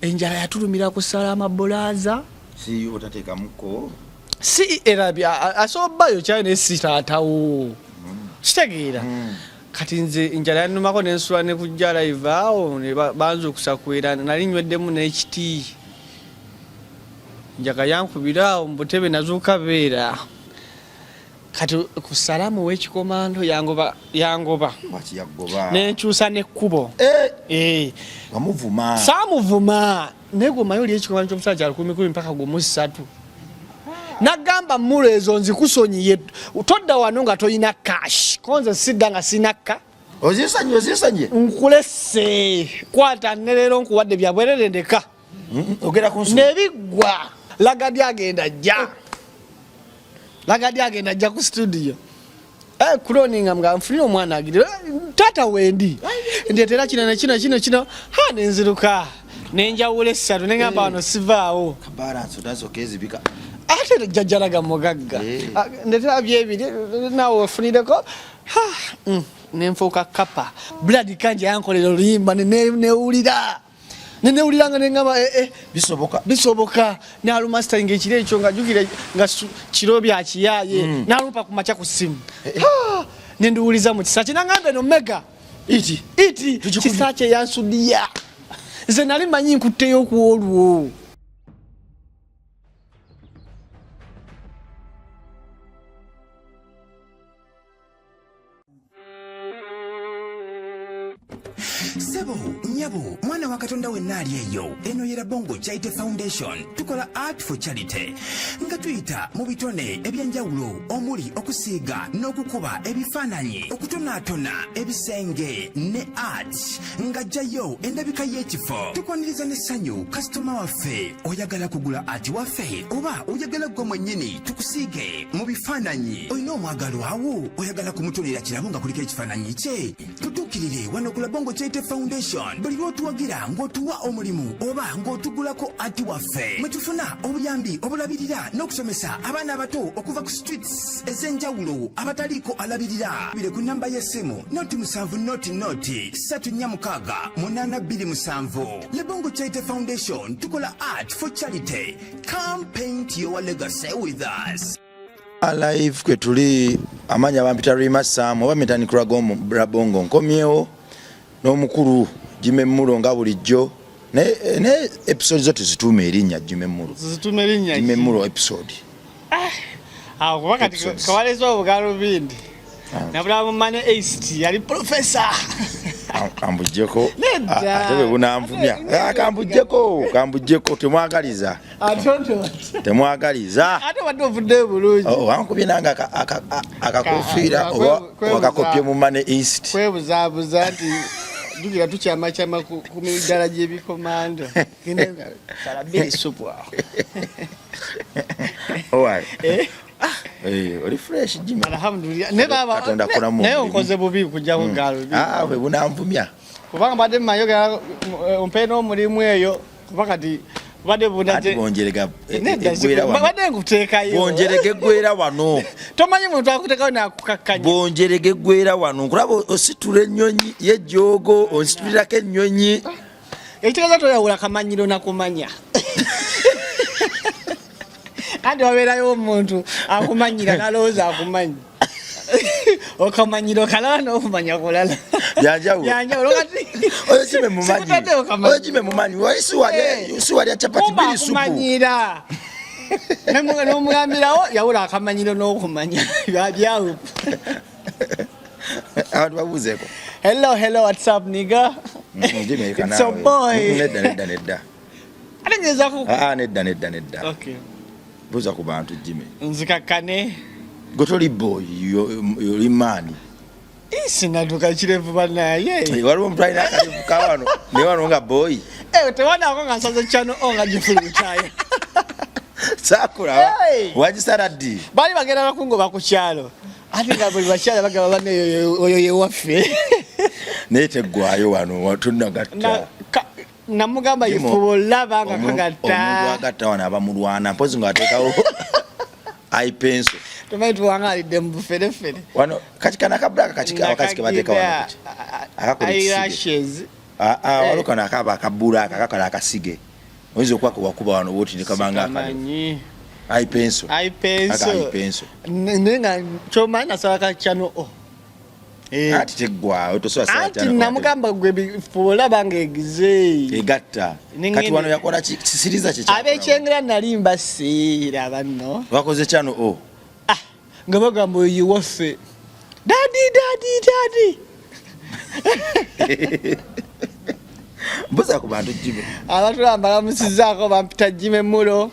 enjala yatulumira kusala amabulaza si otateka muko si erabya asobayo cyane sitatawo kitegeera kati nze enjala yanumako nensula ne kujja live awo ne banza okusakwera nali nywedemu n'ekiti njaga yankubira mu butebe nazuuka beera kati ku salamu w'ekikomando yangoba nenkyusa n'ekkubo wamuvuma saamuvuma naye gwomayo oli ekikomando ky'omusajja 10 mpaka gumusatu nagamba mulo ezo nzikusonyiye todda wano nga toyina cash konze sidda nga sinakka ozisanye nkulese kwata nerero nkuwadde byabwerere ndeka ogera kunsu nebigwa lagadi agenda ajja ku studio kuloninga mga nfunira omwana agire tata wendi ndetera kino ha nenziruka nenjawula essatu nengamba wano sivaawo kabalanso tazokezi ate jajjalaga mugagga ndetera byebiri nawe ofunireko nenfuuka kapa blood kanje yankolera oluyimba nenewulira nga nengamba bisoboka nalumastering ekiro ekyo nga jukire nga kiro byakiyaye nalupa ku maca ku simu nendiwuliza mu kisa kinangambe no mega iti kisa kye yansudiya nze nali manyi nkutteyo ku olwo Sebo, nyabo, mwana wa Katonda wenna ali eyo. Eno yera Bongo Charity Foundation. Tukola art for charity. Nga tuyita mu bitone ebyenjawulo omuli okusiiga n'okukuba ebifaananyi, okutonaatona ebisenge ne art. Nga jjayo endabika y'ekifo. Tukwaniriza n'essanyu kasitoma waffe oyagala kugula art waffe oba oyagala gwe mwennyini tukusiige mu bifaananyi. Olina omwagalo awo oyagala kumutonera kirabo nga kuliko ekifaananyi kye. Tutuukirire wano ku Bongo Charity Foundation. Buli lw'otuwagira ng'otuwa omulimu oba ng'otugulako ati waffe. Mwe tufuna obuyambi obulabirira n'okusomesa abaana abato okuva ku streets ez'enjawulo abataliiko alabirira. Bire ku namba y'essimu noti 7 noti 346 827. Le Bongo Charity Foundation tukola art for charity. Come paint your legacy with us. Alive kwe tuli amanya bampita Rima Sam oba mitani kuragomo Bongo nkomyewo n'omukulu Jime Mulo nga bulijjo ne episode zote zitume erinnya Jime Mulo episode wakati kawalezo obugalo bindi nabula mu mane east yali professor kambujjeko atebe bunanvumya kambujjeko temwagaliza ate wadde ovudde bulungi wankubye nanga akakofiira oba wakakopye mu mane east kwebuzaabuza nti dugira tukyama ku midala gy'ebikomando salabiri supu awo oli fresh Jimmy alhamdulillah ne baba naye onkoze bubi kujja ku galo we bunanvumya kubanga badde mayogera ompe n'omulimu eyo kubanga kati badde bunaje bonjerega badde nguteekayo bonjerege gwera wano tomanyi muntu akuteekayo nakukakkanya bonjerege gwera wano nkulaba ositula ennyonyi y'ejjoogo ositulirako ennyonyi ekitegeeza toyawula kamanyiro nakumanya kandi wabeerayo omuntu akumanyira nalowooza akumanyi okamanyiro kalala n'okumanya kulala yanjawulo kati oyo kime mumanyi siwalya capati biri supu kumanyira n'omugambirawo yawula akamanyiro n'okumanya byabyawo abantu babuuzeeko hello what's up nigga it's a boy nedda ate ngezaku nedda okay buuza ku bantu Jimmy nzikakkane gotoli boy yoli maani sinatuka kirevu banaye waliwo omuntu alina akalevu kawano naye wano nga boy tewanako nga nsaze kyano onga gifulutayo sakula wagisaladdi bali bagenda bakungoba ku kyalo ate nga buli bakyala bagamba bane oyo yewaffe naye teggwayo wano tunagatta namugamba ifubo labanga kagatta omuntu agatta wano abamulwana mpozi ng'ateekawo aipenso tomanyi tuwangalidde mu buferefere wano kakikana akabulaka wakasi ke bateeka wano eyelashes waliwo kano akaba akabula akakola akasige oyinza okwako wakuba wano woti ne kabanga akamanyi ai penso nenga choma nasaba ka chano ati teggwawo tosobola ati namugamba gwe bifuula bangegize egatta kati wano yakola kisiriza kye abekyengera nalimba siira banno bakoze kyano nga bagamba oyo waffe dadi mbuza ku bantu Jimmy abatulamba bamusizaako bampita Jimmy Mulo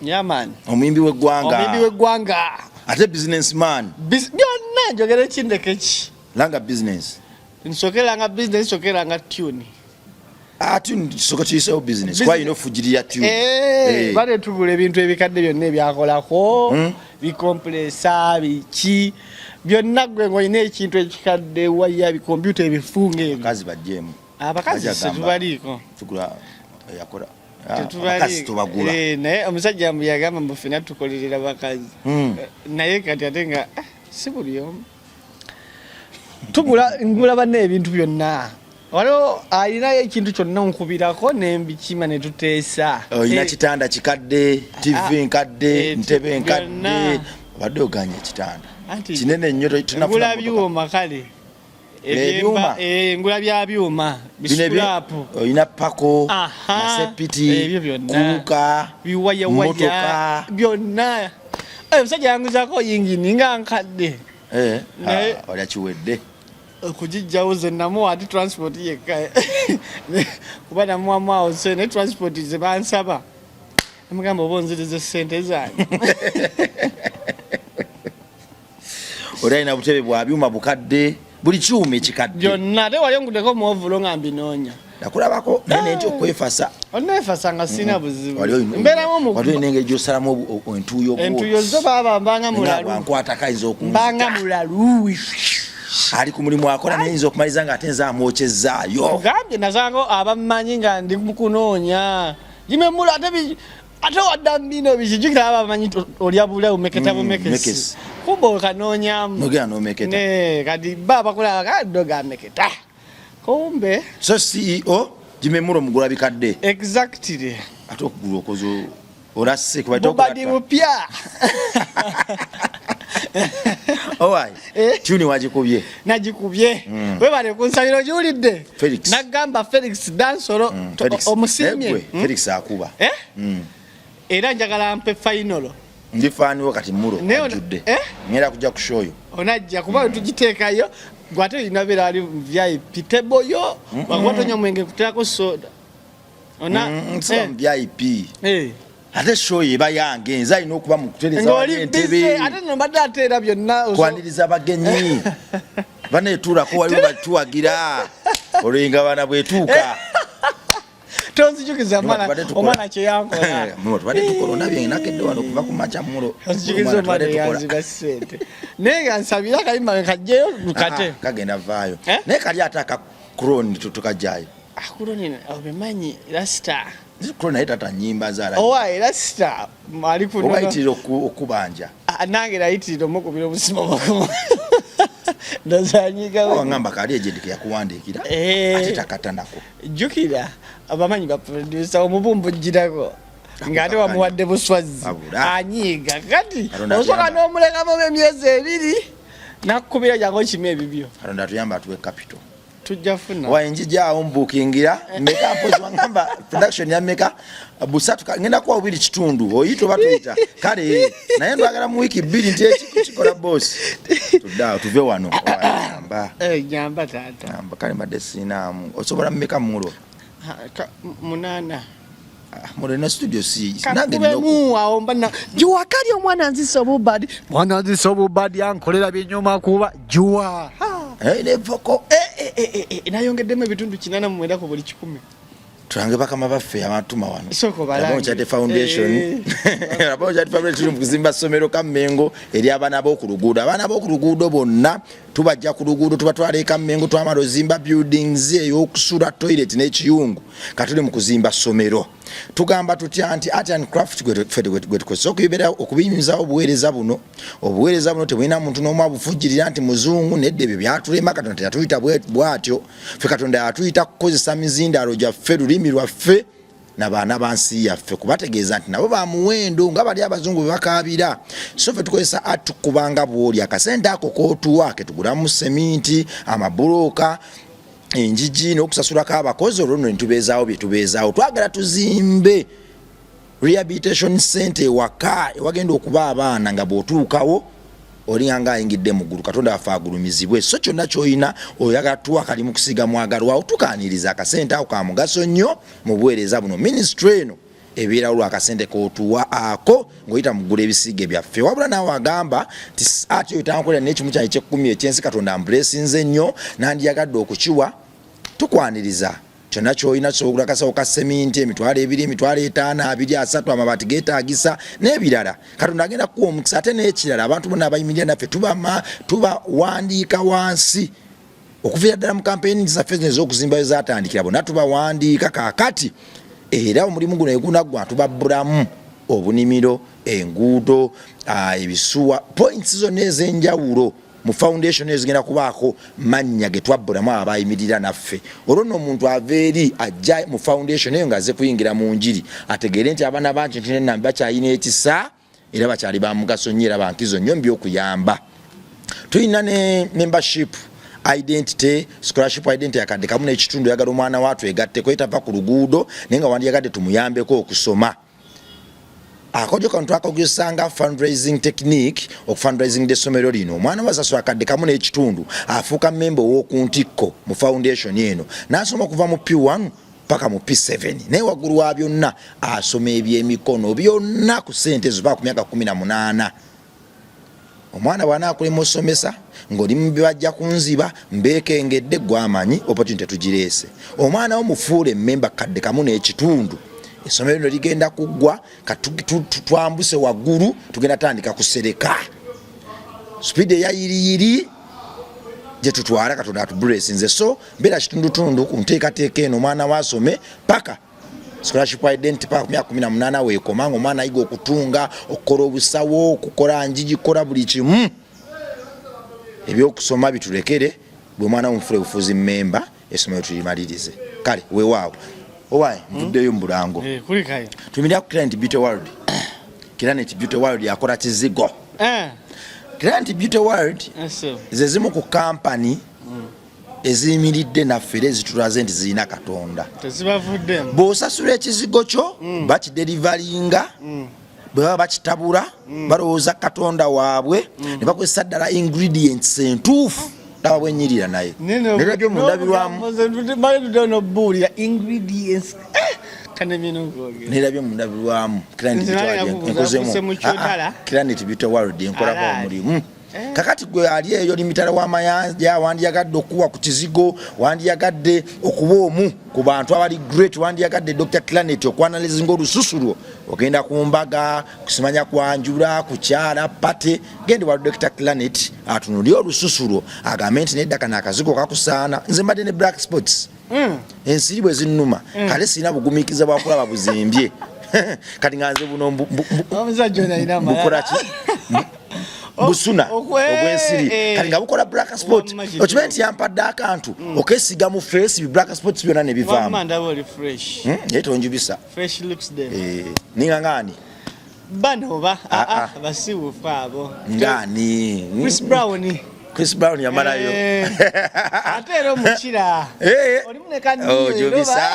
yaman omuyimbi w'eggwanga ate businessman byonna njogera ekindeke ki langa business nsokeranga business nsokeranga tune tune kisoko kiyisewo business kwa ino fujiriya tune bale tugula ebintu ebikadde byonna ebyakolako bikompresa biki byonna gwe ng'olina ekintu ekikadde waya bikompyuta ebifunga ebyo abakazi bajjeemu abakazi tetubaliiko yakola abakazi tubagula naye omusajja yagamba mbu ffena tukolerera bakazi naye kati ate nga si buli omu ngula banna ebintu byonna waliwo alinayo ekintu kyonna nkubirako nembikima ne tuteesa olina kitanda kikadde tv nkadde ntebe nkadde obadde oganya ekitanda kinene nnyo ngula byuma kale ngula bya byuma bisulapu olina pako masepiti kuka biwayawaya byonna omusajja yanguzaako yingini nga nkadde olya kiwedde okugijjawo ze namuwa ati transport yekka kuba namuwamu awo se ne transport ze bansaba namugamba oba onziriza sente zange olina butebe bwa byuma bukadde buli kyuma ekikadde byonna ate wali onguddeko muovulo nga mbinoonya nakulabako naye nti okwefasa onneefasa nga sina buzibu mbeeramu waliwo engeri gyosalamu entuyo zo baba mbanga mulalu wankwatako ayinza mbanga mulalu ali ku mulimu akola nayinza okumaliza nga ate nze amwokyezaayo gambye nazango abamanyi nga ndi mukunoonya Jimmy Mulo ate wadda mbino bikijukira abamanyi olya bula umeketa bumekesi kumba okanoonyamu nogera nomeketa kati baba kulaba kaddo gameketa kumbe so CEO Jimmy Mulo mugula bikadde exactly ate okugula okozo olasse kuba badi bupya owai tuni wagikubye nagikubye webale kunsabiro gyulidde nagamba Felix Dansolo omusimye Felix akuba era njagala mpe final ndifaaniwo kati Mulo ajudde ngera kujja kushoyo onajja kuba tugiteekayo gwate inabera ali VIP teboyo wakwatonya mwenge kuteako soda VIP ate show eba yange nza ino okuba mu kutereza entebe ate nombadde ateera byonna kwaniriza abagenyi banetuulako waliwo batuwagira olwenga bana bwetuuka tonzijukiza omwana kyeyankola tubadde tukola onabye nakedde wano okuva ku maca Mulo onzijukiza omwana yanziba ssente naye nga nsabira akayimba nkajjeyo lukate kagenda vaayo naye kali ate akakuroni tukajjayo akuroni obimanyi rasta Kurona naye tata nyimba zala rasta ali kuno owayitirira okubanja nange nayitirira omukubira obusima bwako ndazanyiga wangamba kali ejendike yakuwandiikira ate takatandako jjukira abamanyi baproducer omubumbujjirako ng'ate wamuwadde buswazi anyiiga kati osoka n'omulekamu emyezi 2 nakkubira jangu kimu ebibyo Katonda tuyamba atuwe capital tujja funa wainjijaawo mbukingira meka mpozi wangamba production ya meka busatu ngenda kuwa 2 kitundu oyito batuyita kale naye ndwagala mu wiki 2 nti ekikola boss tudda tuve wano amba nyamba tata amba kale madde sinaamu osobola meka Mulo 8 Mulo na studio si nange noko aomba na jua kali omwana nzisa bubadi mwana nzisa bubadi ankolera binyoma kuba jua ne voko nayongeddemu ebitundu 8 mu mwenda ko buli 10 tulange bakama baffe abatuma wano soko balange Chate Foundation Chate Foundation kuzimba somero Kamengo eri abana b'okuluguudo bonna tubajja ku luguudo tubatwala e Kamengo twamala ozimba buildings ey'okusula toilet n'ekiyungu katuli mu kuzimba somero tugamba tutya nti art and craft gwe tukozesa okubiyinza obuweereza buno tebulina muntu n'omu abufujjirira nti muzungu nedde ebyo byatulema Katonda yatuyita bwatyo ffe Katonda yatuyita kukozesa mizindaalo gyaffe lulimi lwaffe n'abaana bansi yaffe kubategeeza nti nabo ba muwendo nga bali abazungu bebakaabira. So ffe tukozesa art tukubanga bw'oli akasente ako kootuwa ketugulamu seminti amabuloka enjiji n'okusasulako abakozi olwo nno nitubeezaawo bye tubeezaawo. Twagala tuzimbe rehabilitation center ewaka ewagenda okuba abaana nga bw'otuukawo olinganga ayingidde mu ggulu Katonda waffe agulumizibwe. So kyonna ky'olina oyagala tuwa kali mu kusiga mwagalwawo tukaaniriza akasente ako ka mugaso nnyo mu buweereza buno. Ministry eno ebeera olwo akasente kootuwa ako ng'oyita muggula ebisiige byaffe. Wabula naawe agamba nti ati oyo tankolera n'ekimu kyange ky'ekkumi ekyensi Katonda ambulesinze nnyo nandiyagadde okukiwa tukwaniriza. Kyonna ky'olina ky'ogula kasawo ka seminti emitwalo 2 emitwalo 5 2 3 amabaati geetaagisa n'ebirala Katonda agenda kuwa omukisa. Ate n'ekirala abantu bonna abayimirira naffe tubawandiika wansi okuviira ddala mu kampeyini zaffe zino ez'okuzimba zatandikira bonna tubawandiika kaakati era omulimu guno egunaggwa tubabbulamu obunimiro enguudo ebisuwa points zonna ez'enjawulo mu foundation ezigenda kubaako mannya ge twabbulamu abayimirira naffe. Olwo nno omuntu ava eri ajja mu foundation eyo ng'azze kuyingira mu njiri ategeere nti abaana bangi ntinenambi bakyalina ekisa era bakyali ba mugaso nnyo era bankizo nnyo mu by'okuyamba. Tulina ne membership identity scholarship identity yakadde kamu n'ekitundu yagala omwana waatu egatteko etava ku luguudo naye nga wandiyagadde tumuyambeko okusoma. Akojo kano twakozesanga fundraising technique okufundraising essomero lino. Omwana wasasula akadde kamu n'ekitundu afuuka member w'okuntikko mu foundation eno n'asoma okuva mu P1 paka mu P7 naye waggulu wa byonna asoma ebyemikono byonna ku ssente ezo ku myaka 18. Omwana bw'anaakulema osomesa ng'oli mu bibajja kunziba mbeekengedde gw'amanyi opportunity tugireese. Omwana wo mufuule member kadde kamu n'ekitundu essomero lino ligenda kuggwa twambuse waggulu tugenda tandika kusereka speed eyayiriyiri gye tutwala Katonda atubulesinze. So mbeera kitundutundu ku nteekateeka eno omwana wasome paka scholarship identity paka ku myaka 18 weekoma ng'omwana ayiga okutunga okukola obusawo okukola njigi kukola buli kimu. Ebyokusoma bitulekere bwe mwana w'omufule bufuzi memba essomero tulimalirize. Kale weewaawo owaye mvuddeyo mu Bulango tumirira ku Client Beauty World. Client Beauty World yakola kizigo. Client Beauty World ze zimu ku kampani eziyimiridde naffe era ezitulaze nti zirina Katonda. Bw'osasula ekizigo kyo bakiderivalinga bwe baba bakitabula balowooza Katonda waabwe ne bakozesa ddala ingredients entuufu laba bwenyirira naye nerabyo mundabirwamu nerabyo mundabirwamu Client Beauty World enkolako omulimu. Kakati gwe ali eyo limitala w'amayanja wandiyagadde okuwa ku kizigo wandiyagadde okuba omu ku bantu abali great wandiyagadde Dr. Client okwanalizinga olususu lwo ogenda ku mbaga kusimanya kwanjula kukyala pate gende wa Dr. Client atunulye olususu lwo agambe nti nedda kana akazigo kakusaana nze mbadde ne black spots ensiri bwe zinnuma kale sirina bugumiikiza bwakulaba buzimbye kati nga nze buno bukolaki busuna obwensiri kali nga bukola black spot okimanyi nti yampadde akantu okesiga mu face bi black spots byonna ne bivaamu yetonjubisa ninga ngani bano basibufu abo ngani Chris Brown yamalayo ate era omukira olimu ne kanjubisa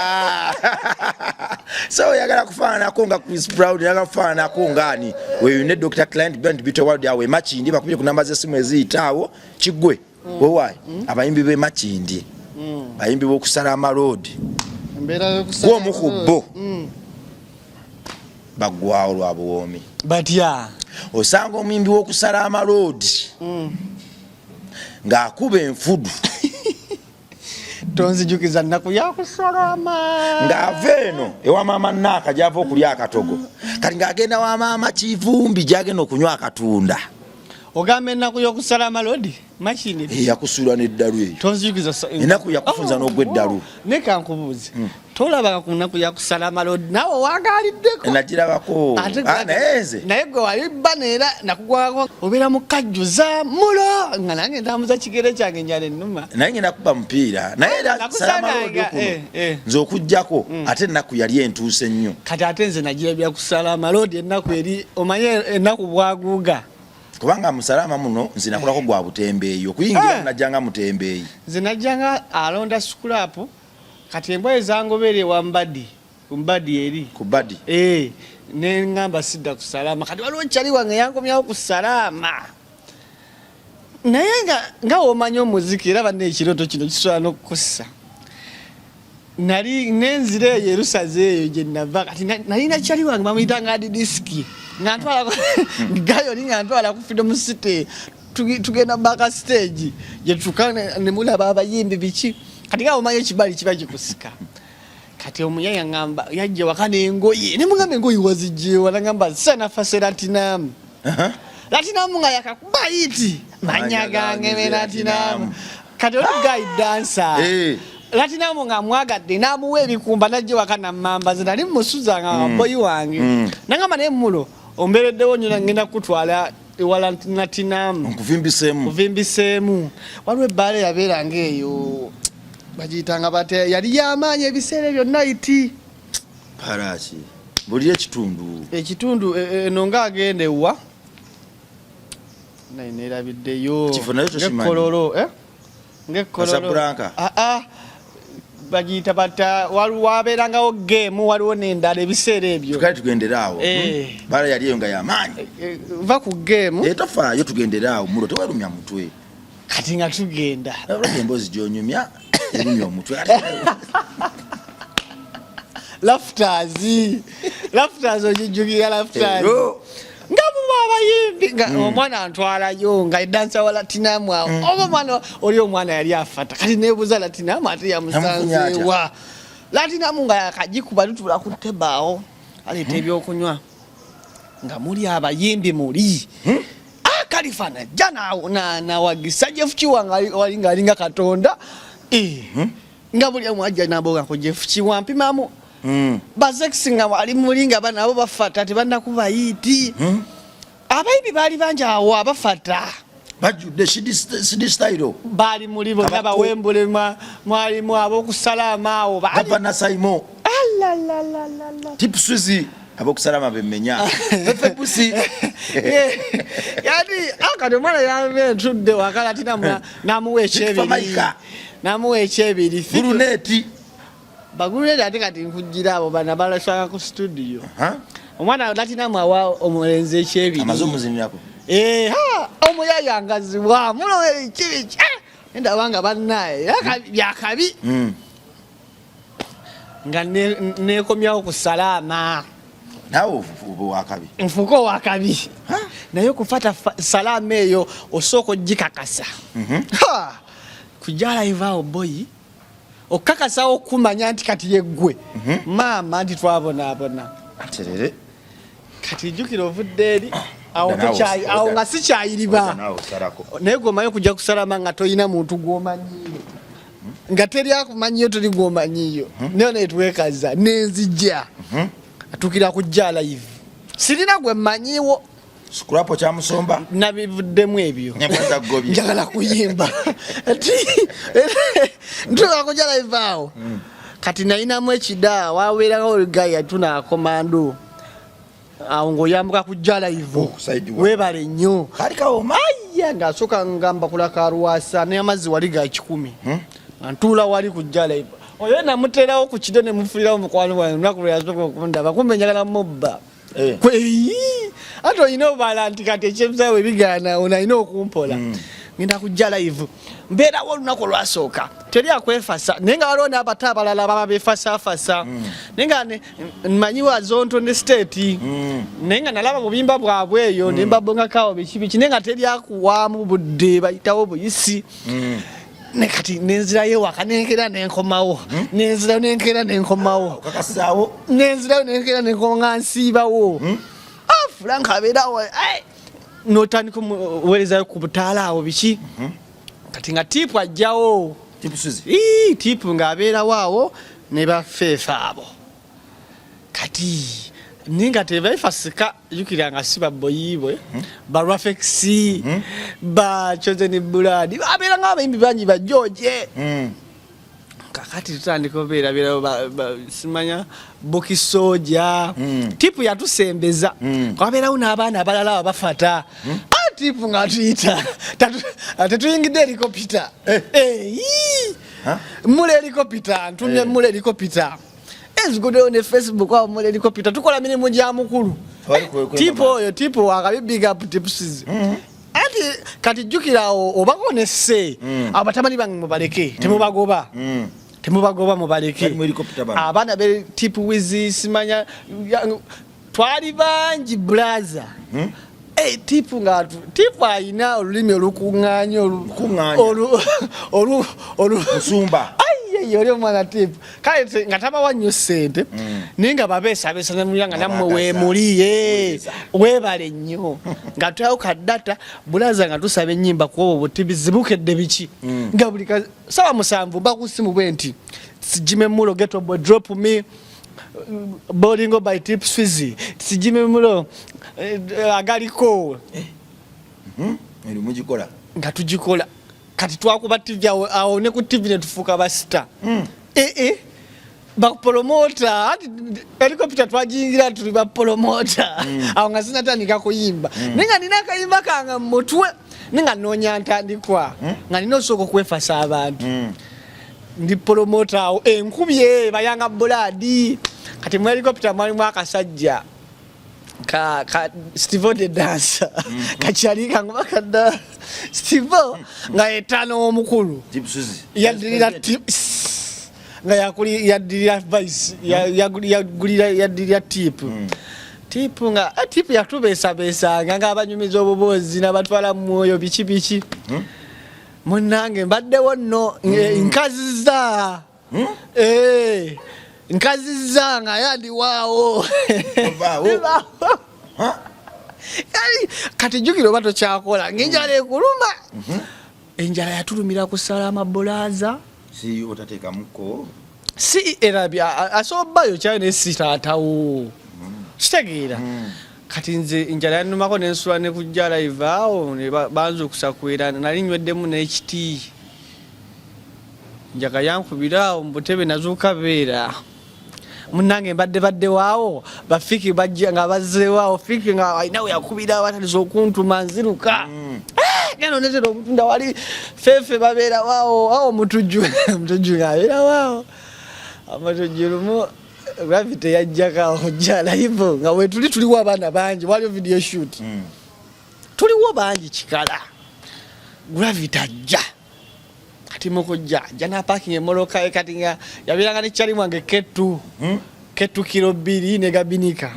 so yagala kufaananako nga Chris Brown yagala kufaananako ngani weyune Dr. Client Beauty World yawe makindi bakubye ku namba z'essimu eziyitaawo kiggwe wowayi abayimbi be makindi bayimbi b'okusala amalodi gw'omukubbo baggwawo lwa buwoomi batya osanga omuyimbi w'okusala amalodi ng'akuba enfudu tonzijukiza nnaku yakusolama ng'ava eno ewa maama Naaka gy'ava okulya akatogo kati ng'agenda wa maama Kivumbi gy'agenda okunywa akatunda Ogambe ennaku y'okusala amalodi machine yakusulwa n'eddalu eyo tonzijukiza ennaku yakufunza n'ogwa eddalu ne kankubuuze tolabanga ku nnaku yakusala amalodi naawe waagaliddeko nagirabako naye gwe walibba neera nakugwako obeera mukajjuza mulo nga nange ntambuza kigere kyange enjala ennuma naye ngenda kuba mupiira naye era salamalodi okuno nze okuggyako ate ennaku yali entuuse ennyo kati ate nze nagirabya kusala amalodi ennaku eri omanye ennaku bwaguuga kubanga musalama muno nze nakolako gwa butembeeyi okuyingira najjanga mutembeeyi nze najjanga alonda sukulapu kati embwa ezangoberye kumbadi eri ku badi neŋŋamba sidda ku salama kati waliwo kyali wange yankomyawo ku salama naye nga womanyi omuziki era banne ekiroto kino kisobola n'okukussa nali nenzira eyo erusaze eyo gye nava kati nalina kyali wange bamuyitanga adi disiki nga ntwala gayo nga ntwala ku Freedom City tugenda baka stage yetuka ne mulaba abayimbi biki kati nga omanyi ekibali kiba kikusika kati omuyaya ngamba yajja wakane engoye ne mugambe engoye wazijjewa nangamba sana fase Latinum Latinum nga yakakuba iti manyagange me Latinum kati oli guy dancer Latinum nga mwagadde namuwa ebikumba najje wakana mamba zinali musuza nga boyi wange nangamba ne mulo ombereddewo nnyo ngenda kutwala ewala Latinum kuvimbiseemu waliwo ebbaala yabeeranga eyo bagiyitanga bate yali yamaanyi ebiseera byonna iti paraki buli ekitundu eno ngaagenda ewa naye neerabiddeyo ng'ekkololo bagiyita bata wabeerangawo geemu waliwo n'endala ebiseera ebyo tukale tugenderaawo bala yali eyo nga yamaanyi va ku geemu tofaayo tugenderaawo mulo tewerumya mutwe kati nga tugenda emboozi gyonyumya erumya omutwe lafters ogijjukira lafters nga muba abayimbi nga omwana antwalayo nga edansa wa Latinum awo oba omwana oli omwana yali afata kati nebuuza Latinum ate yamusanzeewa Latinum nga yakagikuba tutula ku tebaawo aleeta ebyokunywa nga muli abayimbi muli kalifana jana nawagisa Jeff Chiwanga walinga alinga katonda nga buli amwajja naboga ko Jeff Chiwanga mpimamu bazexi nga wali mulinga bana abo bafata tebanda kubayiti abayibi bali banja awo abafata bajudde shidi style bali mulibo naba wembule mwali mwabo kusalama awo bali bana saimo tipsuzi abokusalama bemmenya efepusi yani akado mwana yave tudde wakala tina namuwe echebiri guruneti baguruneti ate kati nkujira abo bana balasanga ku studio omwana Latinum awa omulenze echebiri amazomuzinirako omuyaya angazibwa mulo ekibi enda banga bannaye byakabi nga nekomyawo ku salama nawe wakabi nfuko wakabi naye okufata salama eyo osooka ogikakasa kujja live awo boyi okakasa okumanya nti kati yeggwe maama nti twabonaabona aterere kati jjukira ovudde eri awo nga sikyayiriba naye gwomanyi okujja kusalama nga toyina muntu gwomanyiyo nga teri akumanyiyo toli gwomanyiyo nayo netwekaza nenzijja atukira kujja live sirina gwe mmanyiwo Scrapo cha musomba nabivuddemu ebyo njagala kuyimba ntuka kujala ivao kati nainamu ekida waweeranga oligaya tuna komando awo ng'oyambuka kujala ivo webale nnyo kalikawo aya ng'asooka ngamba kulaka Rwasa n'amazzi wali ga 10 ntuula wali kujala ivo oyo namuterawo ku kido ne mufulirawo mukwano wange lunaku lwe yasooka okundaba kumbe njagala mubba kweyi ate olina obala nti kati ekyebisawe bigaana olina okumpola ngenda kujja live mbeerawo olunaku olwasooka teri akwefasa naye nga waliwo n'abato abalala baba beefasafasa naye nga mmanyiwa zonto ne state naye nga nalaba bubimba bwabwe eyo ne mbabongakawo biki naye nga teri akuwaamu budde bayitawo buyisi ne kati nenzirayo waka nenkera nenkomawo nenzirayo nenkera nenkomawo kakasaawo nenzirayo nenkera nenkonga nsiibawo Frank abeerawo notandika werezayo ku butaala awo biki kati nga tipu ajjawo tipu ng'abeerawo awo ne bafeefa abo kati ninga tebaifasika yukira nga siba boyibwe ba Rafexi ba Chosen Blood abeera ng'abayimbi bangi ba George kakati tutandika obeera simanya Boki Soja tipu yatusembeza kwabeerawo n'abaana abalala abafata tipu nga tuyita tetuyingidde helikopita mule helikopita ntumye mule helikopita ezigudewo ne Facebook awo mule helikopita tukola mirimu gya mukulu tipu akabi big up tipsies ati kati jukirawo obakonese abatamani bange mubaleke temubagoba mubaleke abaana be tipu wizi simanya twali bangi blaza tipu ayina olulimi olukuŋŋaanya musumba oli omwana tipu kale nga tabawa nnyo ssente naye nga babeesabeesa nemulya nammwe weemuli weebale nnyo nga tulawo kaddata bulaza nga tusaba ennyimba ku obwo buti bizibukedde biki nga buli sawa 7 bakusimu bwe nti Sijime Mulo Ghetto Boy drop me Bolingo by Tips Fizzy Sijime Mulo agaliko eri mujikola nga tujikola kati twakuba TV awo ne ku TV ne tufuka ba star ba promota helicopter twajingira tuli ba promota awo nga sinatandika kuyimba ninga nina kayimba kanga mutwe ninga nonya ntandikwa nga nina osoko kwefasa abantu ndi promota awo enkubye bayanga Blood kati mu helicopter mwali mwakasajja ka Steve the dancer kachalika ngubakada Steve nga etano omukulu yadirira tips nga yakuli yadirira vice yadirira tip tipu nga tipu yatubesa nga abanyumiza obubozi nabatwala mwoyo bichi munange mbaddewo nno nkaziza nkaziza nga yandi waawo kati jukiro bato kyakola ng'enjala ekuluma enjala yatulumira kusala amabulaza si otateekamuko si erabya asobayo kyayo nesitaatawo kitegeera kati nze enjala yanumako nensula ne kujja live awo ne banza okusakwera nali nywedemu n'ekiti njaga yankubira awo mu butebe nazuuka beera munange mbadde waawo bafiki bajja nga bazzeewo fiki nga ayinawe yakubira abataliza okuntuma nziruka gano netera okutunda wali fefe babeera waawo awo mutujju ng'abeera waawo amatujju lumu gravity yajjaka ojja live nga tuliwo abaana bangi waliwo video shoot tuliwo bangi kikala gravity ajja kati mukujja jana parking emoloka kati nga yabiranga ne chali mwange ketu kilo 2 ne gabinika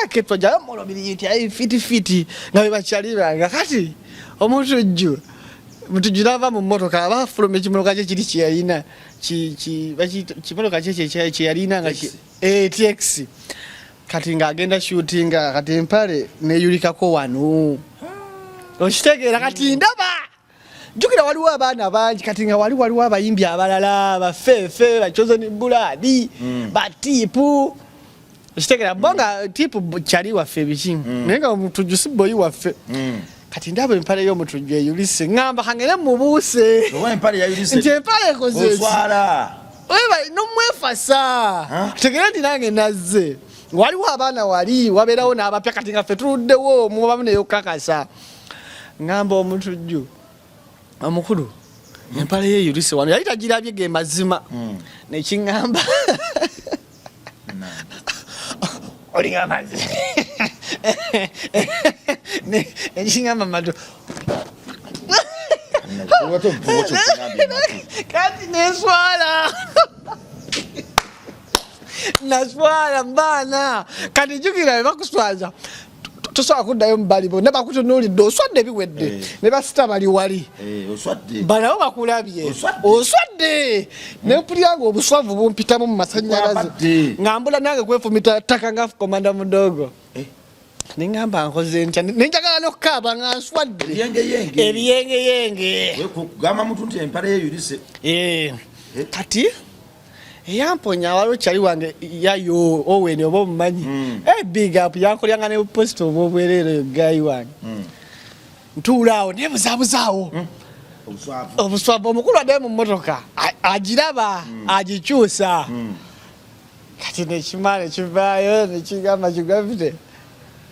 ketu ja molo 2 yiti ai fiti nga bachali banga kati omutujju mutujulava mu motoka aba from ekimoloka kye kiri kyalina kimoloka kye yalina nga TX kati nga agenda shooting kati empale ne yulikako wano okitegera kati ndaba jukira waliwo abaana bangi kati nga waliwo abayimbi abalala bafefe ba Chosen Blood batipu okitegera bonga tipu kyali waffe biki naye nga omutujju si boyi waffe kati ndaba empale y'omutujju eyulise ngamba hangere mubuuse empale yayulise nti empale koze oswala weba nomwefasa tegera ndi nange nazze waliwo abaana wali wabeerawo n'abapya kati nga ffe tuluddewo mubamu neyo kakasa ngamba omutujju omukulu empale yeyulise wano yali tagirabye ge mazima nekiŋŋamba olinga amazi nekiŋŋamba matu kati naswala mbaana kati jukira bebakuswaza tosobola kuddayo mubalibo ne bakutunuulidde oswadde ebiwedde ne basita bali wali balabo bakulabye oswadde ne mpuliranga obuswavu bumpitamu mu masannyalaze ngambula nange kwefumita ttaka nga komanda mudogo ningamba nkoze ntya nenjagala nokukaba nga nswadde yenge ebiyenge kugamba muntu nti empale yeyulise kati eyamponya waliwo kyali wange yayo Owen oba omumanyi big up yankolyanga ne post oba obwereere gayi wange ntuulaawo nebuzabuzaawo obuswavu omukulu adde mu mmotoka agiraba agikyusa kati nekimala ekivaayo nekigamba kigavite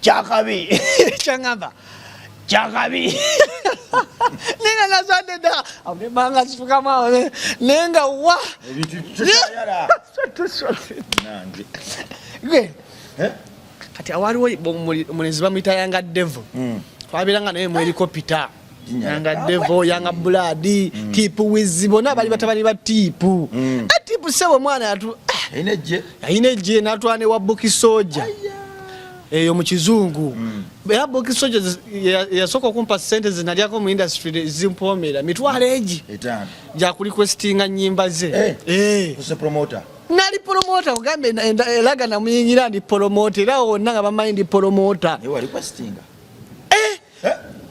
kyakabi kyangamba kyakabi nenga naswadde dda anemanga sifukamaawo nenga wa kati awaliwo omulenzi bamuyita yanga devo twabiranga naye mu helikopita yanga devo yanga blood tipu wizi bonna bali batabani ba tipu tipu sebo mwana ayina ejje natwane wa buki soja eyo mu kizungu era buki soja yasooka okumpa sente zinalyako mu industry zimpomera mitwalo egi ja ku requestinga nyimba ze nali promoter ogambe elaga namuyingira ndi promoter era wonna nga bamanyi ndi promoter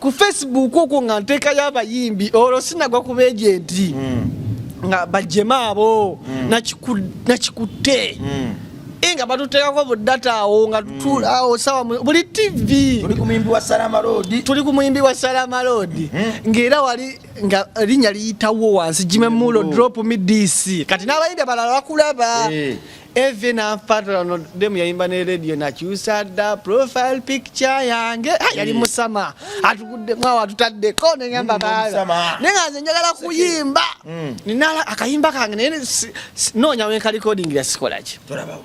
ku Facebook okwo nga nteeka y'abayimbi olwo sinagwa ku agenti nga bajjema abo nakikutte nga batuteekako budata awo nga tutulaawo sawa buli TV tuli ku muyimbi wa Salama Road ng'era wali nga linnya liyitawo wansi Jimmy Mulo drop me DC kati n'abayimbi abalala bakulaba Even after no dem yayimba ne radio na kyusa da profile picture yange yali musama atukudde mwa atutadde ko ne ngamba bala nenga nze njagala kuyimba ninala akayimba kange ne nonya we ka recording ya sikolaje tolabawo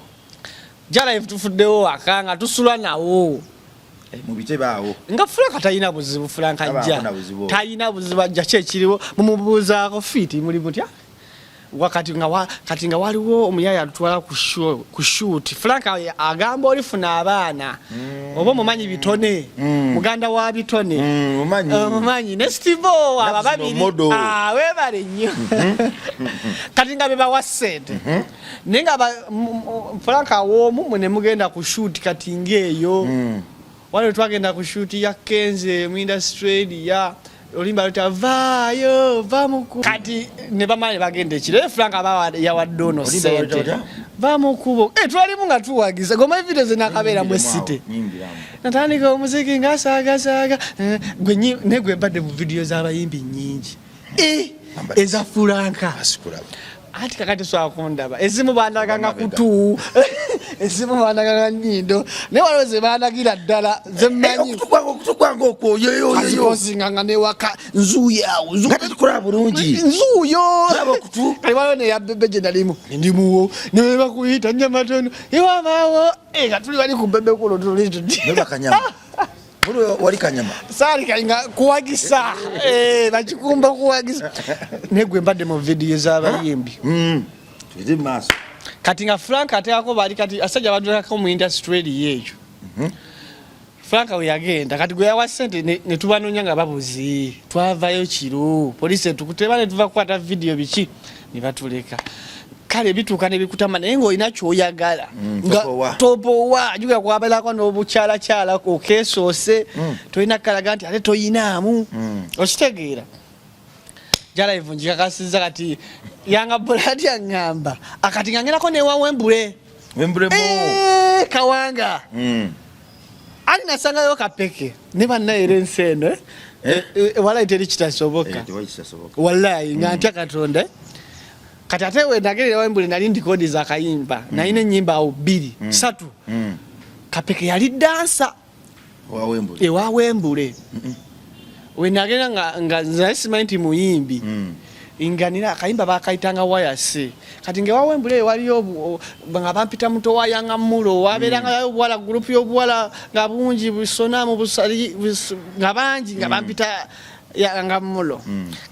jala ifutufuddewo akanga tusula nawo mu bite baawo nga Franka tayina buzibu Franka ajja tayina buzibu ajja kyekiriwo mumubuuza ko fiti muli mutya wakati nga waliwo omuyaya atwala ku shoot Franka agamba olifuna abaana oba mumanyi bitone muganda wa bitone mumanyi ne Steve ababiri webale nnyo kati nga beba wasente nenga Franka womu mune mugenda ku shoot kati ngeeyo wale twagenda ku shoot ya Kenze mu industry ya olimba luta vayo vamuku kati ne bamale bagende kire Franka bawa ya wadono sente vamukubo twali munga tuwagiza goma video zinakabera mu city natandika omuziki ngasaga gwenyi negwe bade mu video z'abayimbi nyingi eza Franka asikulaba ati kakati swakondaba ezimu bandaganga kutu ezimu bandaganga nyindo ne waloze bandagira ddala zemmanyi kutukwanga okwo yoyo singanga ne waka nzuyawo ngati tukola bulungi nzuyo laba kutu kali walo ya bebe je ndalimu ndimuwo ne bakuyita nyamatono iwa bawo tuli bali ku bebe kulo tulito ne bakanyama Mulo wali kanyama sali kainga kuwagisa bachikumba kuwagisa negwe mbadde mu video z'abayimbi tuli maso kati nga Franka ateako bali kati asajja badulako mu industry yeyo Franka we yagenda kati gwe yawa sente ne tubanonya nga babuzi twavayo kiro police tukuteba ne tuva kwata video biki ne batuleka kale bituka ne bikutama naye ng'olina kyoyagala nga topowa juga kwabelako n'obukyalakyala okeesoose tolina kalaga nti ate toyinaamu okitegeera jala ivunjika kasiza kati yanga bulati yaŋŋamba akati nga ngenako newa Wembule Kawanga ali nasangayo kapeke ne bannaera ensi eno walayi teri kitasoboka wallahi nga ntya Katonda kati ate we nagerera Wembule nali ndikodi za kayimba naine nyimba au 2 3 kapeke yali dansa wa Wembule we nagera nga nzasimanti muyimbi inganira akayimba bakaitanga wayase kati nge wa Wembule waliyo nga bampita muto wa Yanga Mulo waberanga yo bwala group yo bwala nga bungi busona mu busali nga bangi nga bampita Yanga Mulo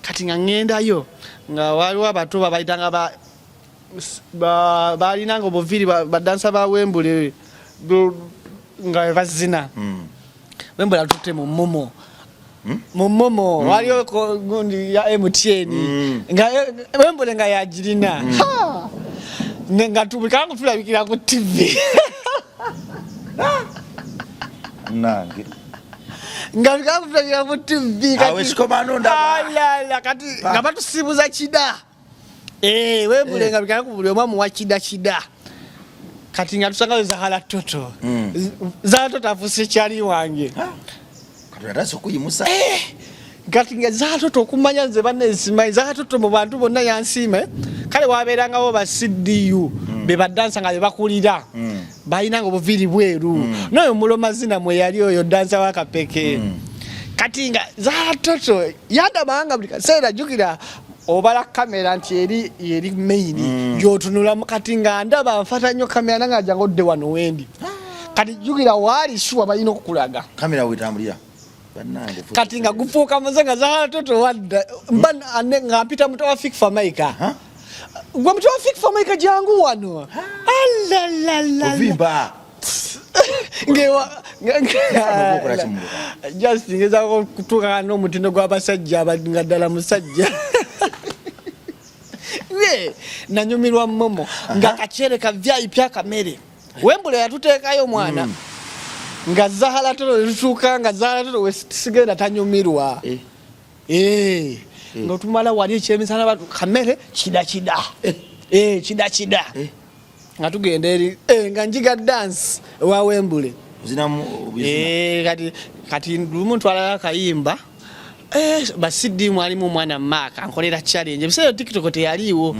kati nga ngenda yo nga waliwo abato babayitanga balinanga obuviri badansa ba Wembule nga bazina Wembule atutte mu momo waliyo gundi ya MTN nga Wembule nga yagirina nga tubikanga tulabikira ku TV nange nga bikakutangira mu TV kati nga batusibuza kida Wembule nga bikana ku buli omwamu wa kida kati nga tusanga Zahala Toto Zahala Toto afuse kyali wange kati ataso kuyimusa kati nga Zahala Toto okumanya nze banesimayi Zahala Toto mu bantu bonna yansime kale wabeerangawo ba CDU be badansa nga bebakulira balina nga obuviri bweru noyo mulo mazina mwe yali oyo dansa wa Kapeke kati nga Zahala Toto yadabanga buli kaseera jukira obala kamera nti eri main yotunula kati nga ndaba nfata nnyo kamera nanga jango de wano wendi kati jukira wali shuwa balina okukulaga kamera witambulira kati nga gufuuka muzenga Zahala Toto wadda nga mpita muto wa Fik Famaika gwe muto wa Fik Famaika jangu wano ovimba just ngeza kutuka n'omutindo gw'abasajja nga ddala musajja nanyumirwa momo nga kachere ka VIP akamere Wembule yatuteekayo mwana nga Zahala Toto lutuka nga Zahala Toto wesigenda tanyumirwa nga tumala wali ekyemisana batu kamere chida chida nga tugenda eri nga njiga dance wa Wembule zinamu kati lumuntu alala kayimba basidi mwalimu mwana Mark ankolera challenge biseyo TikTok teyaliwo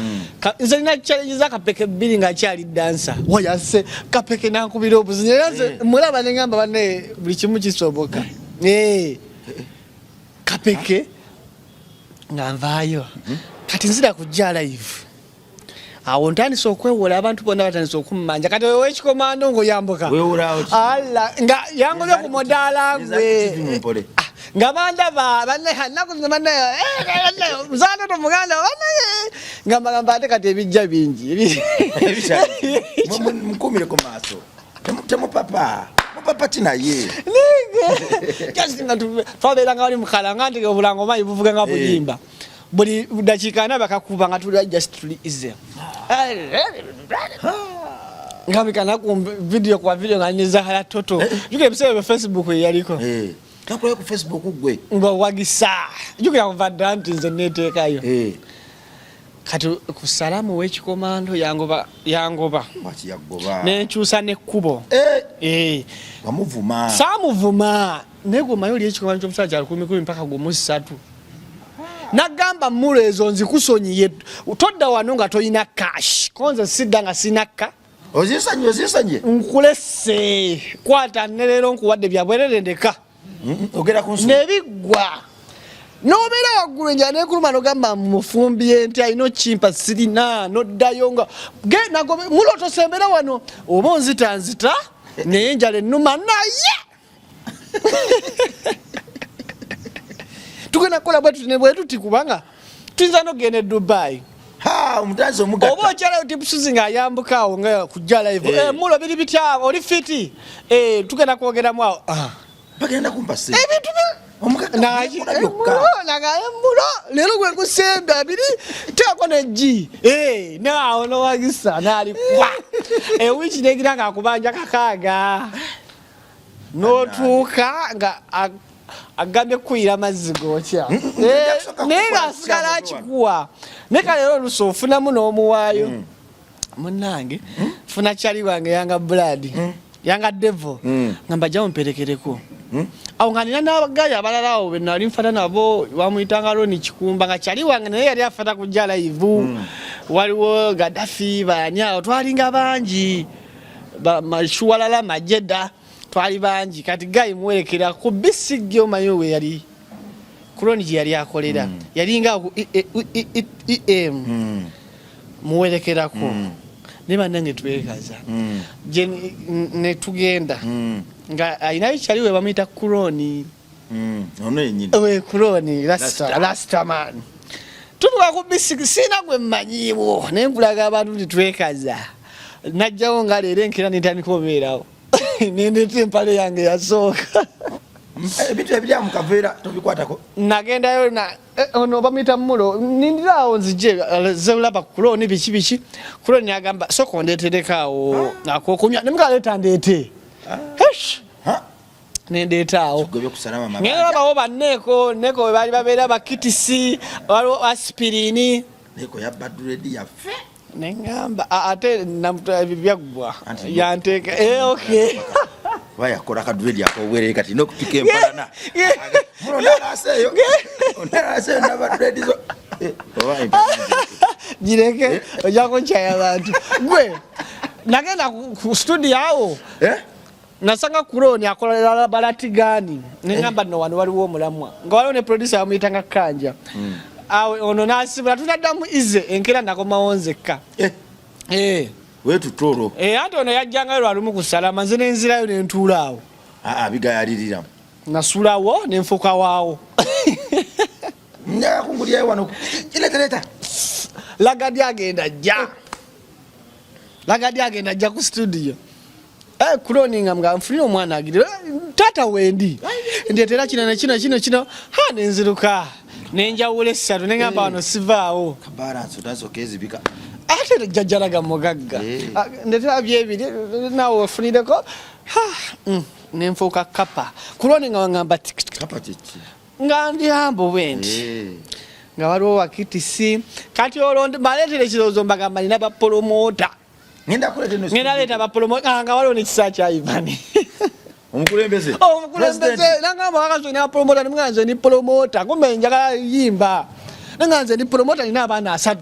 nze nina challenge za Kapeke bbiri nga kyali dancer wayase Kapeke nankubira obuzinyaze mulaba nengamba bane buli kimu kisoboka Kapeke nganvayo kati nzira kujja live awo ntandise okwewola abantu bonna batandise okummanja kati wewe ekikomando ngo yambuka nga yangobye ku modala ngwe nga bandaba banne Zahala Toto muganda ngamba ate kati ebijja bingi mukumire ku maaso temupapa tinaye just nga twabeera nga bali mukalanga nti obulango mayi buvuga nga buyimba buli dakiika na bakakuba nga tuli just tuli easy ngabikana ku video kwa video nga ni Zahala Toto yuke bisebe Facebook yaliko kakule ku Facebook gwe ngo wagisa yuke yakuvadda nti nze neteekayo kati ku salamu w'ekikomando yangoba bati yagoba nenkyusa nekkubo wamuvuma samuvuma nego mayoli ekikomando ky'omusajja 10 mpaka 13 nagamba mulo ezo nzikusonyiye todda wano nga toyina cash konze sidda nga sinakka ozisanye nkulese kwata nelero nkuwadde byabwererendeka ogera kunsu nebigwa nobera waggulu enjala nekuluma nogamba mufumbi nti ayina okimpa sirina noddayo nga nagobe mulo tosembera wano oba onzitanzita naye enjala ennuma naye tugenda kukola bwetuti kubanga tuyinza nogenda e Dubai omutanzi omugata oba okyalayo tipusuzi nga ayambukawo nga kujja live mulo biri bityawo oli fiti tugenda kwogeramu awo bagenda kumpase ebintu mulo lero gwe kusemba biri teako neji naawo nowagisa naali kwa ewiki negira nga akubanja kakaaga notuuka nga agambye kuyira mazzi gokya naye ngaasigala akikuwa neka leero oluso ofunamu n'omuwaayo munnange funa kyali wange yanga blood yanga devil ngamba jja mumperekereko awo nga nina n'abagayi abalala awo be nali nfata nabo bamuyitanga Roni Kikumba nga kyali wange naye yali afata kujja live waliwo Gaddafi banyawo twalinga bangi mashuwalala majeda twali bangi kati gayi muwerekera ku bisigi omanyi we yali Roni gye yali akolera yali nga muwerekerako ne bannange twekaza ne tugenda nga ayinayo kyaliwe bamuyita Roni ono yenyini Roni Rasta man tutuka ku bisigi sina gwe mmanyiwo naye nkulaga abantu nti twekaza najjawo nga leero enkera nitandika obeerawo nindeta empale yange yasooka ebintu ebirya mu kaveera tobikwatako nagendayo ono bamuyita mulo nindirawo nzije zebulaba ku Roni biki Roni agamba soko ndeeterekaawo akokunywa nemukaleeta ndeete nendeetaawo Gobyo kusalama mabanja. ngenda babawo banneeko neko bwe baali babeera bakitisi waliwo aspirini Neko ya baduredi ya fe. neŋŋamba ate namutwala byaggwa yanteeka okay Waya kola kaduredi akowere kati nokupika empalana. Muno nalaseyo. Nalaseyo na baduredi zo. gireke ojja kunkyaya abantu gwe nagenda ku studio awo nasanga Kuroni akolera balatigani neŋŋamba nno wano waliwo omulamwa nga waliwo ne producer bamuyitanga Kanja awe ono nasibula tunaddamu ize enkera nakomawo nzekka wetu toro ate ono yajjangayo lwalumu ku Salama nze nenzirayo nentuula awo bigayalirira nasulawo nenfuuka waawo kungulyayo wano kiletereta lagadi agenda ajja ku studio Kuroni nga nfunira omwana agire tata wendi ndeetera kino nekino nenziruka nenjawula essatu neŋŋamba wano sivaawo balance utasoka ezibika ate jjajjalaga mugagga ndeetera byebiri naawe wefunireko nenfuuka kapa Kuroni nga waŋŋamba kapa kiki nga ndihambo bwendi nga waliwo wakitisi kati olwo maleetera ekirowoozo mbagamba nina bapolomota ngenda leeta bapolomota nga waliwo nekisa kya Ivani omukulembeze nangamba wakazi olina promota nemugamba nze ndi promota kumbe njagala yimba nanga nze ndi promota nina abaana 3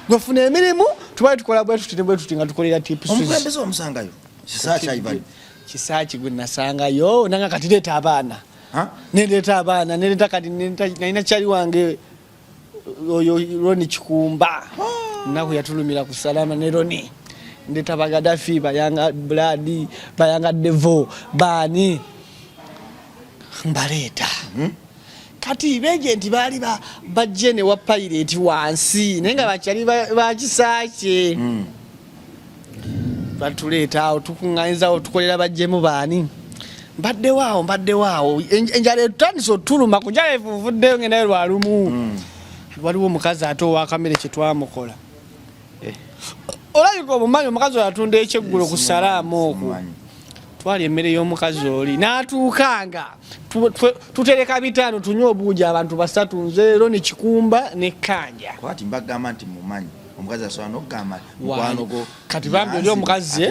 gwefuna emirimu tubali tukola bwe tuti nga tukolera tips omukulembeze omusangayo kisa kya Ivani kisaki gwe nasangayo nanga kati leeta abaana nendeeta abaana nendeeta kati nalina kyali wange oyo Roni Kikumba naku yatulumira ku Salama ne Roni ndeta bagadafi bayanga Blood bayanga Devo bani mbaleta kati bejenti bali bajene wa pirate wansi nenga bachali bakisake batuleta awo tukunganyiza awo tukolera bajemu bani mbadde waawo enjale tutandise otuluma kunjala evuvuddeyo ngenda lwalumu waliwo omukazi ate owakamere kyetwamukola olabika omumanyi omukazi oyo atunda ekyeggulo ku Salama okwo twali emmere y'omukazi oli n'atuukanga tutereka 5 tunywe obuugi abantu 3 nze Roni Kikumba ne Kanja kwati mbagamba nti mumanyi omukazi asobola n'okugamba mukwanogo kati bambi oli omukazi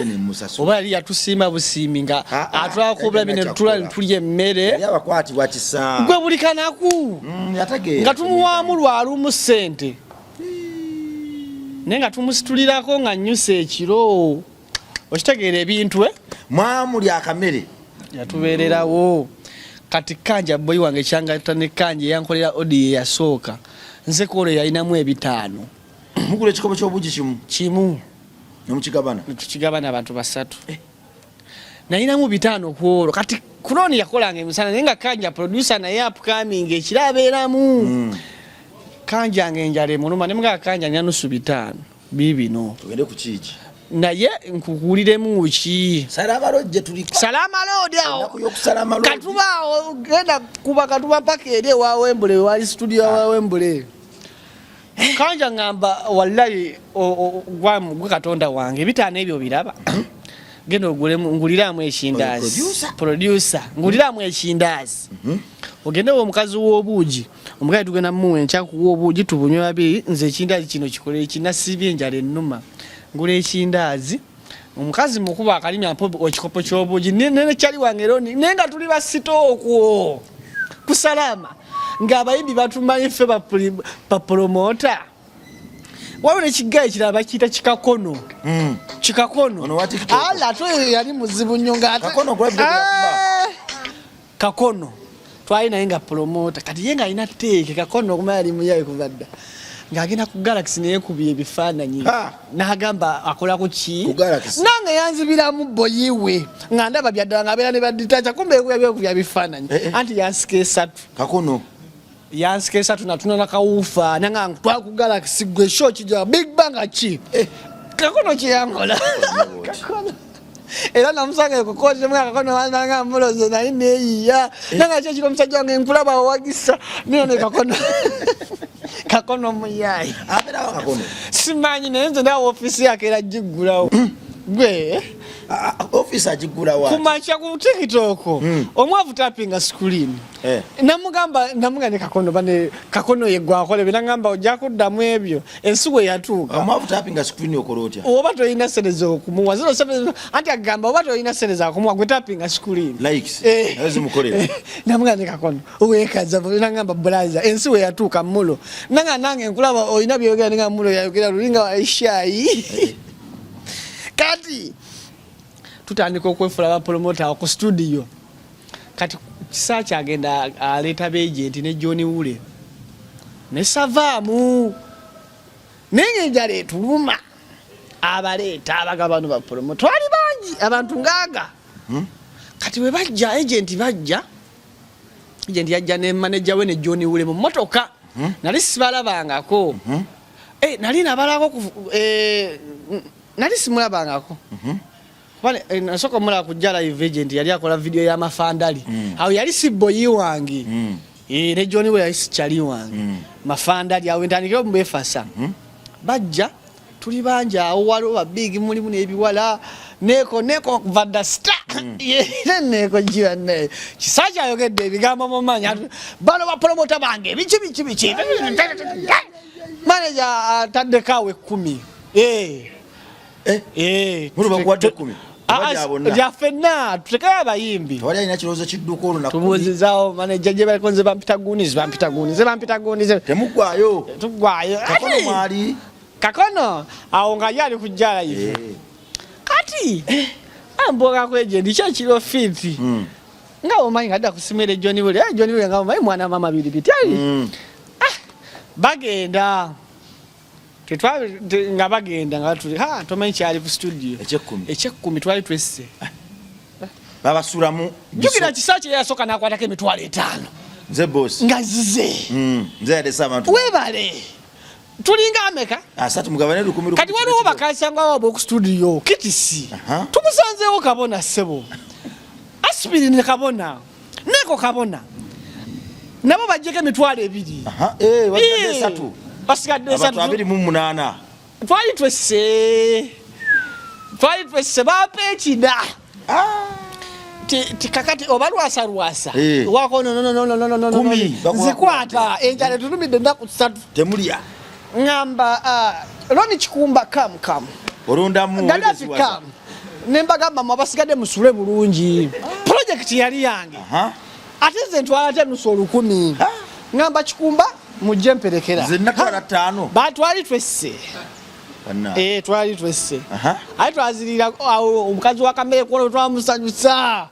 oba yali yatusiima busiimi nga atwala kubula bine tulya emmere yali abakwatibwa kisa gwe buli kanaku nga tumuwaamu lwalumu ssente naye nga tumusitulirako nga nnyusa ekiro okitegeera ebintu mwamuli akamere yatubeererawo kati Kanja boyi wange kyangata ne Kanja yankolera odi yasooka nze kolo yalinamu 5 mukula ekikopo ky'obuugi kimu nomukigabana tukigabana abantu 3 nalinamu 5 kwolwo kati Kuroni yakolanga emisana naye nga Kanja producer naye upcoming ekirabeeramu Kanja ngenjale muluma ne mga Kanja nya nusu 5 bibino tugende ku kiki naye nkukuliremu ki Salama Road tuliko Salama Road awo Salama Road katubaawo genda kuba katuba paka eri wa Wembley wali studio wa Wembley Kanja ngamba wallahi gwe Katonda wange 5 ebyo biraba genda nguliramu ekindazi producer nguliramu ekindazi ogende omukazi w'obuugi omukazi tugenda muwe enkyaku w'obuugi tubunywe babiri nze ekindazi kino kikole kinasibye enjala ennuma ngula ekindazi omukazi mukuba akalimya mpo ekikopo ky'obuugi nene kyali wange Roni nenga tuli basitookwo ku Salama ng'abayimbi batumanyi ffe bapromota waliwo nekigayi kirala bakiyita kikakono kikakono ala to yali muzibu nnyo kakono twali naye nga promota kati ye nga alina teeke kakono okumanya ali muyaye kuvadda ng'agenda ku Galaxy neyekubye ebifaananyi n'agamba akola ku ki nange yanzibiramu boyiwe nga ndaba byaddala ng'abeera ne baditaca kumbe byekubya bifaananyi anti yansika 3 kakono yansika 3 natuna nakawuufa nanga ntwala ku Galaxy gwe show kijja Big Bang ki kakono kyeyankola kakono era namusanga kukoze mwaka kakono wananga mulozo naye neyiya nanga kyekiro omusajja wange nkulaba owagisa nene kakono kakono muyayi abera kakono simanyi naye nze nawe ofisi yake era giggulawo gwe office ajigula wa kumacha ku TikTok omwavu tapinga screen namugamba ne kakono bane kakono yegwa kole binangamba ojja kuddamu ebyo ensuwe yatuuka omwavu tapinga screen okolotya oba toyina senezo kumuwa 07 anti agamba oba toyina seneza kumuwa gwe tapinga screen likes azimukolera namugamba ne kakono owekaza binangamba blaza ensuwe yatuuka mulo nange nkulaba oyina byogera nga mulo yayogera lulinga aishai kati tutandika okwefula ba promoter ku studio kati kisacha agenda aleta agent ne Johnny Wule ne Savamu nenye jale tuluma abaleta abagabano ba promoter ali banji abantu ngaga kati we bajja agent yajja ne manager we ne Johnny Wule mu motoka nali sibalabangako nali nabalako nali simulabangako wale nasoko mula kujala agent yali akola video ya mafandali au yali siboyi wangi ne Johnny we yali sichali wangi mafandali awo ntandikiro mbefasa bajja tuli banja awo walo ba big mulimu nebiwala neko vada star neko jiwane kisaja yogedde bigambo momanya balo ba promoter bange bichi manager tadekawe 10 muruba kuwate 10 ya fena tutekaya abayimbi wali ina kirozo kiddukolo na tubuzizao manager je balikonze bampita gunize temugwayo tugwayo kakono mwali kakono awo nga yali kujala hivi kati amboga kweje ndicha kilo fiti ngawo manyi ngada kusimire Johnny Wule ngawo manyi mwana mama bilibiti ali bagenda nga bagenda nga tuli tomanyi kyali ku studio ekyekumi twali twesse babasulamu jukira kisache yasoka nakwatako emitwalo 5 nze boss nga zize nze yadesa abantu webale tulinga ameka asatu mugabane 10 kati waliwo bakasanga wabo ku studio kitisi tumusanzewo kabona sebo aspirin ne kabona neko kabona nabo bajjeke emitwalo 2 wajjade 3 basigadde 3 abiri mu 8 twali twese bapechida tikakati obalwasa wako no zikwata enjale tulumide ndaku 3 temulya ngamba loni chikumba kam olundamu Gaddafi kam nembagamba mabasigadde musule bulungi project yali yange ateze ntwala nusolu 10 ngamba chikumba mujje mperekera zinakala 5 batwali twese twali twese twazirira omukazi wa kamere kuolo twamusanyusa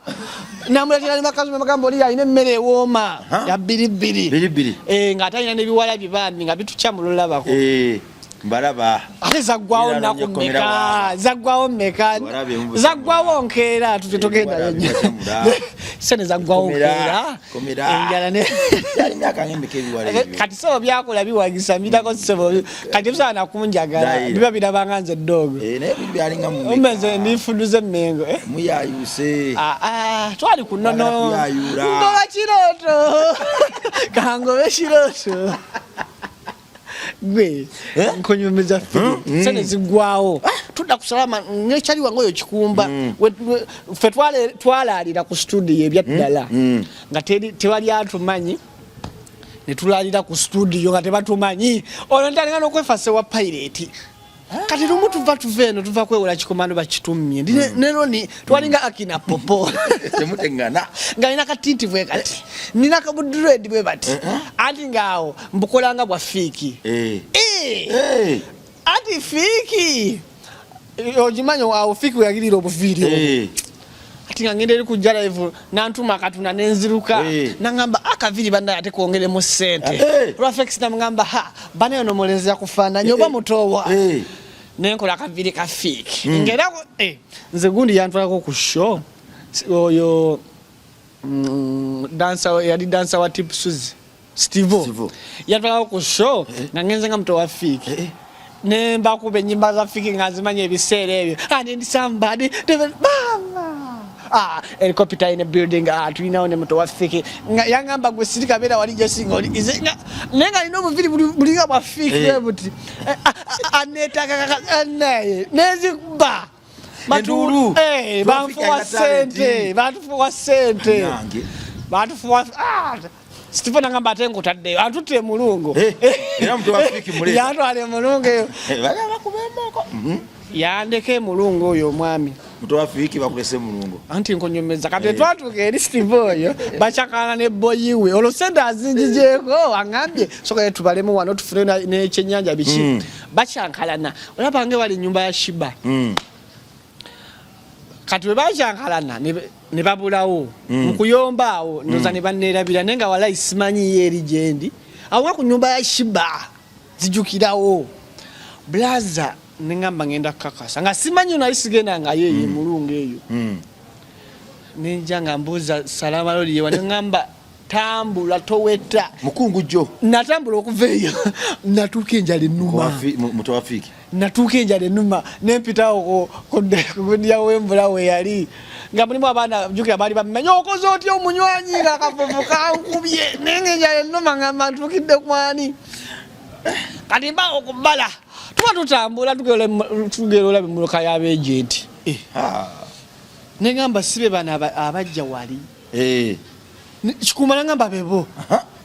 namuletera ne makazi magambo oli alina emmere ewooma ya biribiri nga atalina n'ebiwala bibambi nga bitukyamulula bako mbalaba ate zaggwawo nnaku mmeka zaggwawo nkeera tutetogenda sene zaggwawo nkeera enjala kati sebo byakola biwagisa mbidako sebo kati bisobola nakunjagala biba birabanga nze ddogo omenze ndifuduza emmengo twali ku nnono ngoba kirooto kangobe kirooto gwe nkonyomeza fili sene zigwawo tudda kusalama nekyali wange oyo kikumba fe twalalira ku studio ebyaddala nga tewali atumanyi netulalira ku studio nga tebatumanyi olwo ntalinga n'okwefase wa pirate kati lumu tuva eno tuva kwewola kikomando bakitumye neroni twalinga akina popo temutengana nga nina katinti bwe kati nina kabudred bwe bati anti ngaawo mbukolanga bwa fiki anti fiki ojimanyo awo fiki weyagirira obuviirio ati nga ngende eri kujja live nantuma katuna nenziruka nangamba akaviri banda ate kuongeremu sente Rafex namugamba bana yono molezera kufaananya oba mutowa nenkola akaviri ka fake ngera nze gundi yantwalako ku show oyo dancer wa Tip Suzy Stivo yantwalako ku show nga ngenze nga mutowa fake nemba kube enyimba za fake nga zimanye ebiseera ebyo ndi somebody helicopter in a building tulinawo ne muto wafike yangamba gwe sirika bera wali jesingo nenga ino muviri bulinga bwafike buti aneta naye nezikuba enduru banfuwa sente banfuwa Stephen ngamba atengo tadde atute mulungo era mtu afiki mule yatwale mulungo eyo baga bakubemboko yandeke mulungo oyo mwami mtu afiki bakulese mulungo anti nkonyomeza kati twatuke eri Steve oyo bachakana ne boyiwe olosenda azinjijeko angambye soka tubalemu wano tufune ne kyenyanja bichi bachankalana olabange wali nyumba ya Shiba kati we bachankalana ne babulawo mukuyombawo ndoza ne bannerabira nenga wala isimanyi yeri jendi awa ku nyumba ya Shiba zijukirawo blaza ningamba ngenda kakasa nga simanyi naisigenda nga yeye mulungu eyo ninja ngambuza salama loli yewa ngamba tambula toweta mukungujo natambula okuveyo natuka enjale numa muto afiki natuka enjale numa nempitawo kundia wembula we yali nga mulimu abana jukira bali bamenya okoze oti omunywanyi nga kavuvuka nkubye nenge enjale numa ngamba ntukidde kwani kati mba okubala tuba tutambula tugerola bimuloka y'abagenti negamba sibe bana abajja wali kikumala ngamba bebo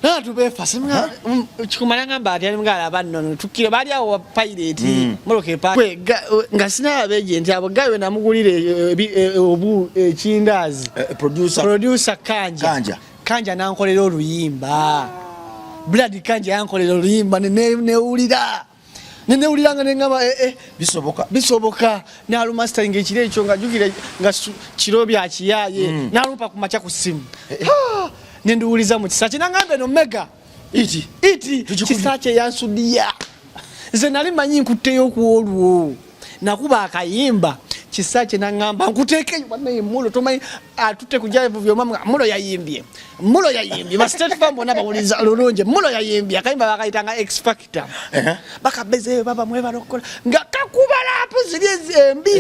natubefa simnga kikumala ngamba ati ali ngala banno tukire bali awo pilot moloke pa nga sina abagenti abo gawe namugulire obu ekindazi producer kanja nankolera oluyimba Blood kanje yankolera oluyimba neulira nenewuliranga nengamba bisoboka ne alumastering ekire ekyo nga jukire nga kirobya akiyaye nalupa ku macha ku simu nenduuliza mu kisache nangambe no mega iti kisache yansudia nze nali manyi nkuteyo ku olwo nakuba akayimba kisache nangamba nkuteke banaye mulo tomanyi atute kujaye vyo mama mulo yayimbye ba state farm bona bawuliza lolonje mulo yayimbye akayimba bakayitanga X Factor bakabeze baba mweba lokola nga kakubala hapo zili embi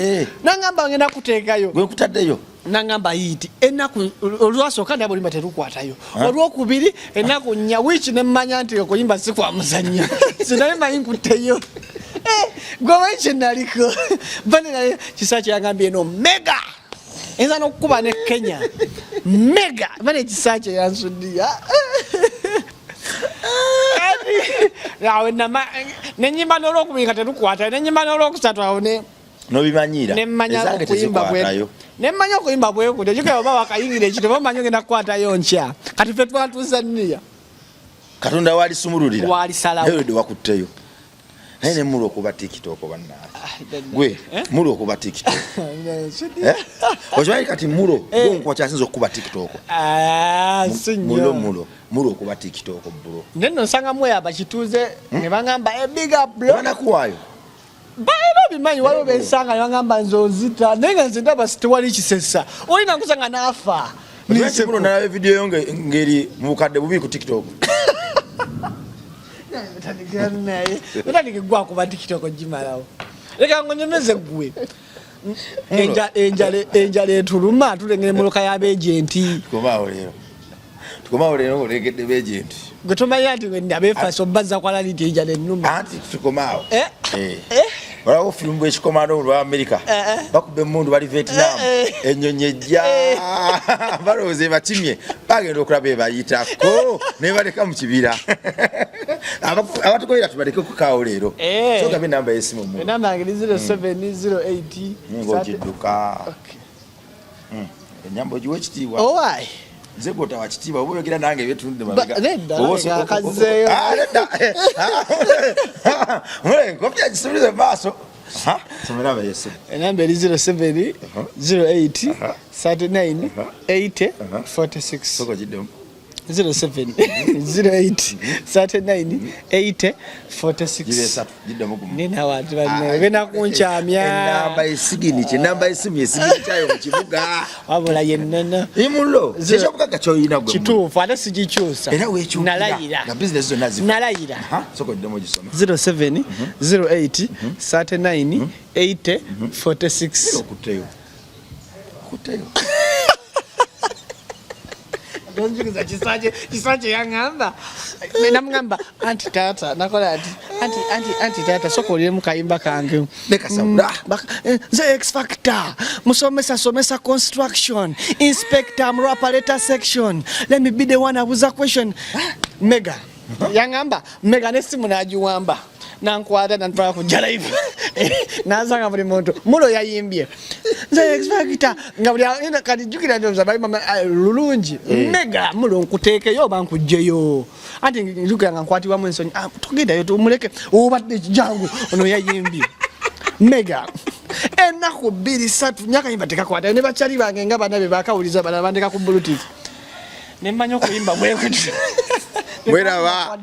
nangamba ngenda kutekayo gwe kutaddeyo nangamba yiti enaku olwaso kandi abo limaterukwatayo olwokubiri enaku nya which ne mmanya nti okuyimba siku amuzanya sinali manyi nkuteyo gwe chendaliko bane kisache yangambye no mega enza nokuba ne Kenya mega bane kisache yansudia nawe nenyimba nolokubika terukwata nenyimba nolokusatu awone no bimanyira ezange tezikwatayo nemmanya okuyimba bweko tekikaba baba wakayingire ekito bamanyi ngenda kukwatayo nkya kati fe twatuzanniya Katonda wali sumululira wali salawo eyo de wakutteyo nene mulo kuba TikTok banna gwe mulo kuba TikTok ojwali kati mulo gonko kyasinza okuba TikTok sinyo mulo kuba TikTok bro neno sanga moya abakituze ne bangamba big up bro bana kuwayo baero bimanyi walo bensanga ne bangamba nzonzita nenga nzindaba sitwali kisesa olina kusanga nafa nise mulo na video yonge ngeri mukadde bubi ku TikTok utanigwa kuba TikTok jimalawo leka ngonyemeze gwe enjale etuluma tulengere muloka y'abagenti tukomawo lero olegedde bagenti gwe tomanyi nti abefa sobazza kwalaliti enjale ennuma anti tukomawo walawo filumu bwekikomando olwa Amerika bakubba emundu bali Vietnam ennyonyi ejja balowooza batimye bagenda okulaba ebayitako ne baleka mu kibira abatukolera tubaleke kukaawo leero sogabe enamba y'essimu mu enamba yange 0708 ng'ogidduka enyamba ogiwa ekitiibwa owaayi nze gwota wa kitiibwa oba oyogera nange ebyetunudde mabegakazeyo nkopya gisubize mu maaso somera abayesu enamba eri 07 08 39 80 46 sogogiddemu 07 08 39 80 46 nina watu bana kunchamya enamba esigini kinamba esimu esigini kyayo mu kibuga wabula yenna imulo seshobuka gachoyina gwe kitufu ate sigikyusa era wechu nalayira na business zonna zifu nalayira sogogiddemu gisoma 07 08 39 80 46 okuteyo donjukiza kisache yangamba namgamba anti tata nakola anti tata sokolire mukayimba kange Beka Saula. The X Factor musomesa construction inspector mu operator section. Let me be the one abuza question Mega yangamba Mega nesimu najiwamba nankwata nantwala kujala hivi nazanga buli muntu mulo yayimbye The X Factor ngabuli ina kadijukira ndo zabayi mama lulungi Mega mulo nkuteke yo bankujjeyo ati njuka ngankwati wa mwensoni tugenda yo tumuleke obadde jangu ono yayimbye Mega enako 2-3 nyaka yimba tekakwata ne bachali bange nga banabe bakawuliza bana bandeka ku bluetooth ne manyo kuyimba bwe kwetu Bweraba.